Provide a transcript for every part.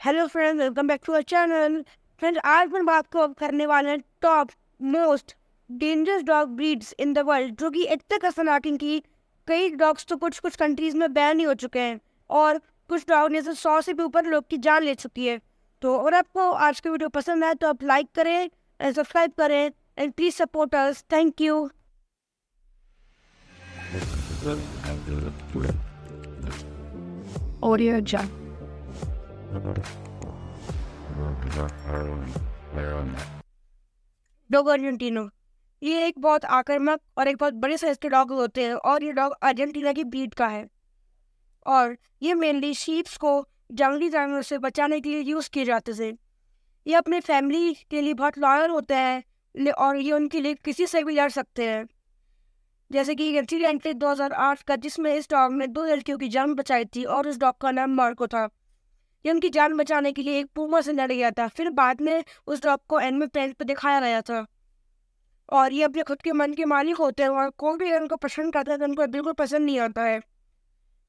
Hello friends, welcome back to our channel. Friends, आज हम बात करने वाले हैं top most dangerous dog breeds in the world, जो कि इतने खतरनाक हैं कि कई डॉग्स तो कुछ कुछ कंट्रीज में बैन ही हो चुके हैं और कुछ डॉग ने तो 100 से भी ऊपर लोग की जान ले चुकी है। तो अगर आपको आज की वीडियो पसंद आए तो आप लाइक करें एंड सब्सक्राइब करें and please support us. Thank you. Audio जा डॉग अर्जेंटिनो, ये एक बहुत आक्रामक और एक बहुत बड़े साइज के डॉग होते हैं और ये डॉग अर्जेंटीना की ब्रीड का है और ये मेनली शीप्स को जंगली जानवरों से बचाने के लिए यूज़ किए जाते थे। ये अपने फैमिली के लिए बहुत लॉयल होते हैं और ये उनके लिए किसी से भी लड़ सकते हैं। जैसे कि एक इंसिडेंट 2008 का जिसमें इस डॉग ने 2 लड़कियों की जान बचाई थी और उस डॉग का नाम मार्को था। ये उनकी जान बचाने के लिए एक पूमा से लड़ गया था। फिर बाद में उस डॉग को एनिमल प्लेनेट पर दिखाया गया था और ये अपने खुद के मन के मालिक होते हैं और कोई भी उनको पसंद करता है तो उनको बिल्कुल पसंद नहीं आता है।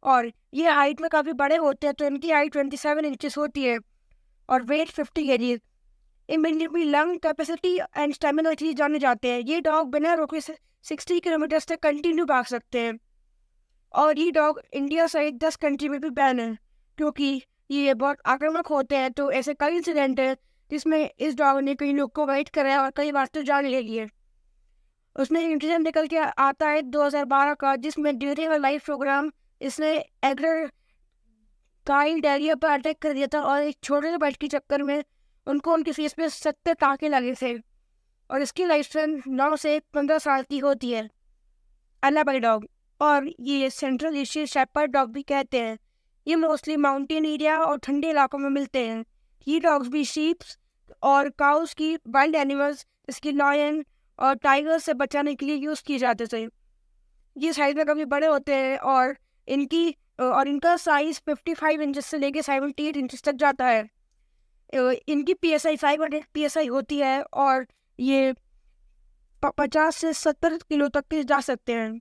और ये हाइट में काफ़ी बड़े होते हैं, तो इनकी हाइट 27 इंचेस होती है और वेट 50 kg। इनमें लंग कैपेसिटी एंड स्टेमिना के लिए जाने जाते हैं। ये डॉग बिना रोके से 60 किलोमीटर तक कंटिन्यू भाग सकते हैं और ये डॉग इंडिया सहित 10 कंट्री में भी बैन है क्योंकि ये बहुत आक्रामक होते हैं। तो ऐसे कई इंसिडेंट है जिसमें इस डॉग ने कई लोग को वाइट कराया और कई बार तो जान ले लिए। उसमें एक इंसिडेंट निकल के आता है 2012 का, जिसमें ड्यूरिंग अ लाइव प्रोग्राम इसने एग्र काइल डेरिया पर अटैक कर दिया था और एक छोटे से बच्चे के चक्कर में उनको उनके फेस पे 70 टाँके लगे थे और इसकी लाइफ स्पैन 9 से 15 साल की होती है। अलाबाई डॉग, और ये सेंट्रल एशियन शेपर्ड डॉग भी कहते हैं। ये मोस्टली माउंटेन एरिया और ठंडे इलाकों में मिलते हैं। ये डॉग्स भी शीप्स और काउस की वाइल्ड एनिमल्स इसकी लॉयन और टाइगर से बचाने के लिए यूज़ किए जाते थे। ये साइज में काफ़ी बड़े होते हैं और इनका साइज 55 इंचेस से लेके 78 इंचेस तक जाता है। इनकी PSI 500 PSI होती है और ये 50 से 70 किलो तक के जा सकते हैं।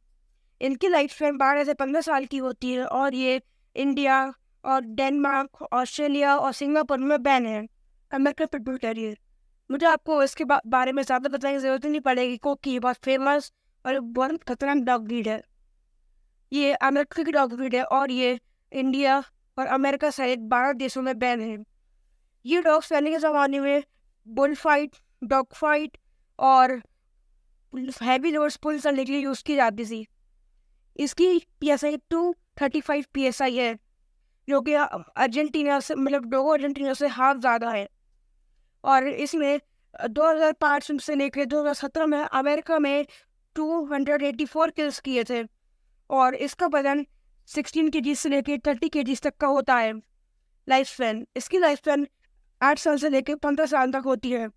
इनकी लाइफ स्पैन 12 से 15 साल की होती है और ये इंडिया और डेनमार्क, ऑस्ट्रेलिया और सिंगापुर में बैन है। अमेरिकन पिटबुल टेरियर, मुझे आपको इसके बारे में ज़्यादा बताने की ज़रूरत नहीं पड़ेगी क्योंकि ये बहुत फेमस और बहुत खतरनाक डॉग ब्रीड है। ये अमेरिका की डॉग ब्रीड है और ये इंडिया और अमेरिका सहित 12 देशों में बैन है। ये डॉग्स पहले के ज़माने में बुल फाइट, डॉग फाइट और हैवी लोड्स पुल करने के लिए यूज़ की जाती थी। इसकी PSI 235 PSI है, जो कि अर्जेंटीना से डोगो अर्जेंटीना से हाफ ज़्यादा है। और इसमें 2005 से लेकर 2017 में अमेरिका में 284 किल्स किए थे और इसका वजन 16 kg से लेकर 30 kg तक का होता है। लाइफ स्पैन, इसकी लाइफ स्पैन 8 साल से लेकर 15 साल तक होती है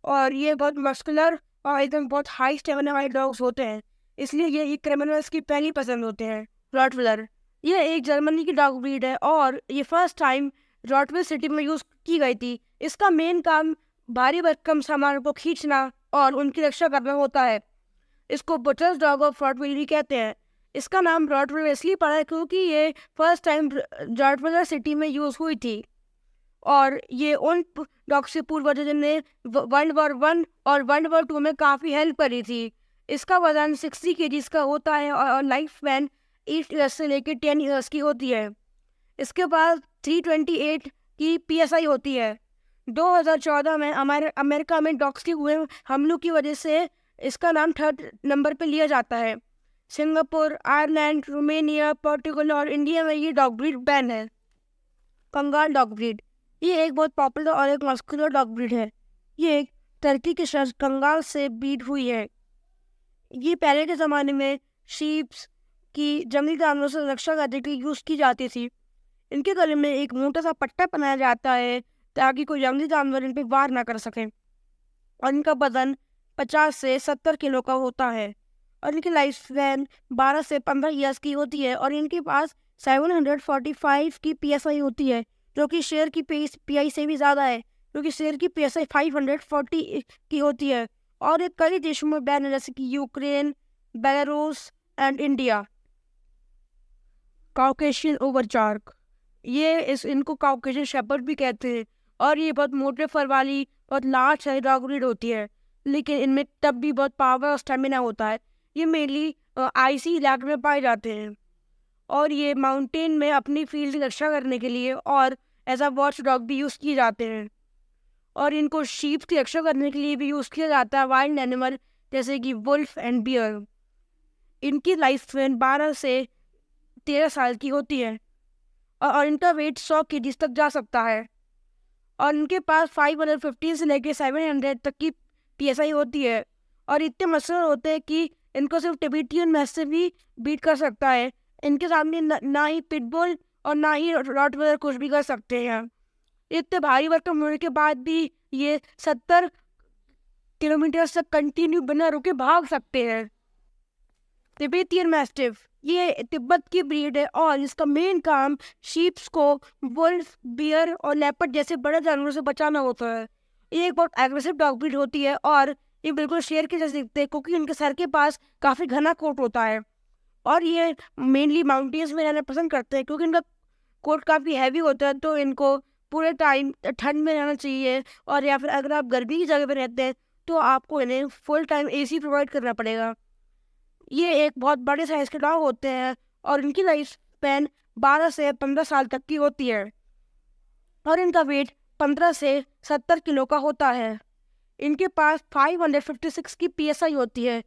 और ये बहुत मस्कुलर और एकदम बहुत हाई स्टेमिना वाले डॉग्स होते हैं, इसलिए ये क्रिमिनल्स की पहली पसंद होते हैं। रॉटविलर, ये एक जर्मनी की डॉग ब्रीड है और ये फर्स्ट टाइम रॉटविल सिटी में यूज़ की गई थी। इसका मेन काम भारी भरकम सामान को खींचना और उनकी रक्षा करना होता है। इसको बुटर्स डॉग ऑफ रॉटविल भी कहते हैं। इसका नाम रॉटविल इसलिए पड़ा है क्योंकि ये फर्स्ट टाइम रॉटविलर सिटी में यूज़ हुई थी और ये उन डॉग से पूर्वज जिनने World War I और World War II में काफ़ी हेल्प करी थी। इसका वजन 60 kg का होता है और लाइफ स्पैन 8 ईयर्स से लेकर 10 ईयर्स की होती है। इसके पास 328 की PSI होती है। 2014 में अमेरिका में डॉग्स के हुए हमलों की वजह से इसका नाम 3rd नंबर पर लिया जाता है। सिंगापुर, आयरलैंड, रोमेनिया, पोर्टुगल और इंडिया में ये डॉग ब्रीड बैन है। कंगाल डॉग ब्रीड, ये एक बहुत पॉपुलर और एक मस्कुलर डॉग ब्रीड है। ये एक टर्की के शहर कंगाल से ब्रीड हुई है। ये पहले के ज़माने में शीप्स की जंगली जानवरों से रक्षा करने के लिए यूज़ की जाती थी। इनके गले में एक मोटा सा पट्टा बनाया जाता है ताकि कोई जंगली जानवर इन पर वार ना कर सके और इनका वजन 50 से 70 किलो का होता है और इनकी लाइफ स्पैन 12 से 15 ईयर्स की होती है और इनके पास 745 की PSI होती है, जो कि शेर की PI से भी ज़्यादा है क्योंकि शेर की PSI 540 की होती है और ये कई देशों में बैन है जैसे कि Ukraine, Belarus and India. Caucasian ovcharka, इनको काउकेशियन शेपर्ड भी कहते हैं। और ये बहुत मोटे फर वाली बहुत लार्ज है डॉग ब्रीड होती है, लेकिन इनमें तब भी बहुत पावर और स्टेमिना होता है। ये मेनली आइसी इलाके में पाए जाते हैं और ये माउंटेन में अपनी फील्ड की रक्षा करने के लिए और एज अ वॉच डॉग भी यूज़ किए जाते हैं। और इनको शीप की रक्षा करने के लिए भी यूज़ किया जाता है वाइल्ड एनिमल जैसे कि वुल्फ एंड बियर। इनकी लाइफ स्पैन 12 से 13 साल की होती है और इनका वेट 100 kg तक जा सकता है। और इनके पास 550 से लेकर 700 तक की PSI होती है और इतने मसल होते हैं कि इनको सिर्फ टिबेटियन मैस्टिफ भी बीट कर सकता है। इनके सामने ना ही पिटबुल और ना ही रॉटवेलर कुछ भी कर सकते हैं। इतने भारी भरकम होने के बाद भी ये 70 किलोमीटर तक कंटिन्यू बिना रुके भाग सकते हैं। तिब्बतियन मैस्टिफ ये तिब्बत की ब्रीड है और इसका मेन काम शीप्स को वुल्फ, बियर और लेपर्ड जैसे बड़े जानवरों से बचाना होता है। ये एक बहुत एग्रेसिव डॉग ब्रीड होती है और ये बिल्कुल शेर के जैसे दिखते हैं क्योंकि इनके सर के पास काफ़ी घना कोट होता है। और ये मेनली माउंटेन्स में रहना पसंद करते हैं क्योंकि इनका कोट काफ़ी हैवी होता है, तो इनको पूरे टाइम ठंड में रहना चाहिए। और या फिर अगर आप गर्मी की जगह पर रहते हैं तो आपको इन्हें फुल टाइम AC प्रोवाइड करना पड़ेगा। ये एक बहुत बड़े साइज के डॉग होते हैं और इनकी लाइफ स्पैन 12 से 15 साल तक की होती है और इनका वेट 15 से 70 किलो का होता है। इनके पास 556 की PSI होती है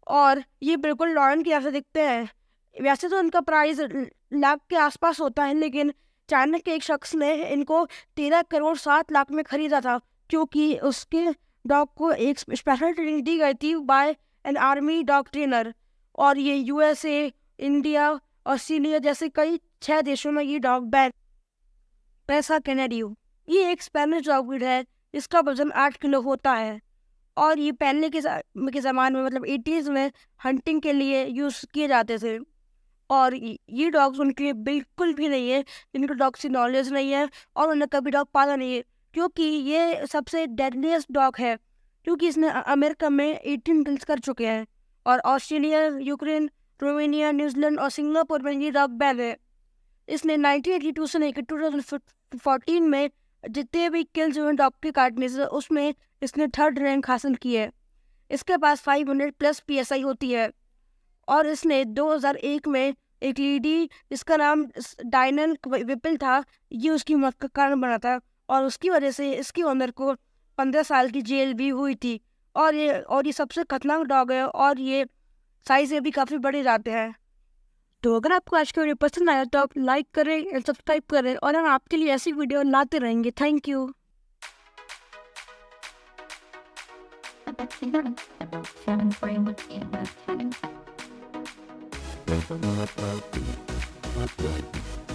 और ये बिल्कुल लॉयन के जैसे दिखते हैं। वैसे तो इनका प्राइस लाख के आसपास होता है, लेकिन चाइना के एक शख्स ने इनको 13 करोड़ 7 लाख में खरीदा था क्योंकि उसके डॉग को एक स्पेशल ट्रेनिंग दी गई थी by an army dog trainer. और ये USA, इंडिया, ऑस्ट्रेलिया जैसे कई 6 देशों में ये डॉग बैन। पैसा कैनेडियो ये एक स्पेनिश डॉग ब्रीड है। इसका वजन 8 किलो होता है और ये पहनने के ज़माने में मतलब 80s में हंटिंग के लिए यूज़ किए जाते थे। और ये डॉग्स उनके लिए बिल्कुल भी नहीं है जिनको डॉग से नॉलेज नहीं है और उन्हें कभी डॉग पाला नहीं है, क्योंकि ये सबसे डेडलीस्ट डॉग है क्योंकि इसने अमेरिका में 18 किल्स कर चुके हैं। और ऑस्ट्रेलिया, यूक्रेन, रोमानिया, न्यूजीलैंड और सिंगापुर में ये डॉग बैन है। इसने 1982 से लेकर 2014 में जितने भी किल्स हुए डॉग के काटने से उसमें इसने 3rd रैंक हासिल की है। इसके पास 500+ PSI होती है और इसने 2001 में एक लेडी जिसका नाम डायनन विपिल था, ये उसकी मौत का कारण बना था और उसकी वजह से इसकी ओनर को 15 साल की जेल भी हुई थी। और ये सबसे खतरनाक डॉग है और ये साइज में भी काफ़ी बड़े जाते हैं। तो अगर आपको आज का वीडियो पसंद आया तो आप लाइक करें और सब्सक्राइब करें और हम आपके लिए ऐसी वीडियो लाते रहेंगे। Thank you. Thank you.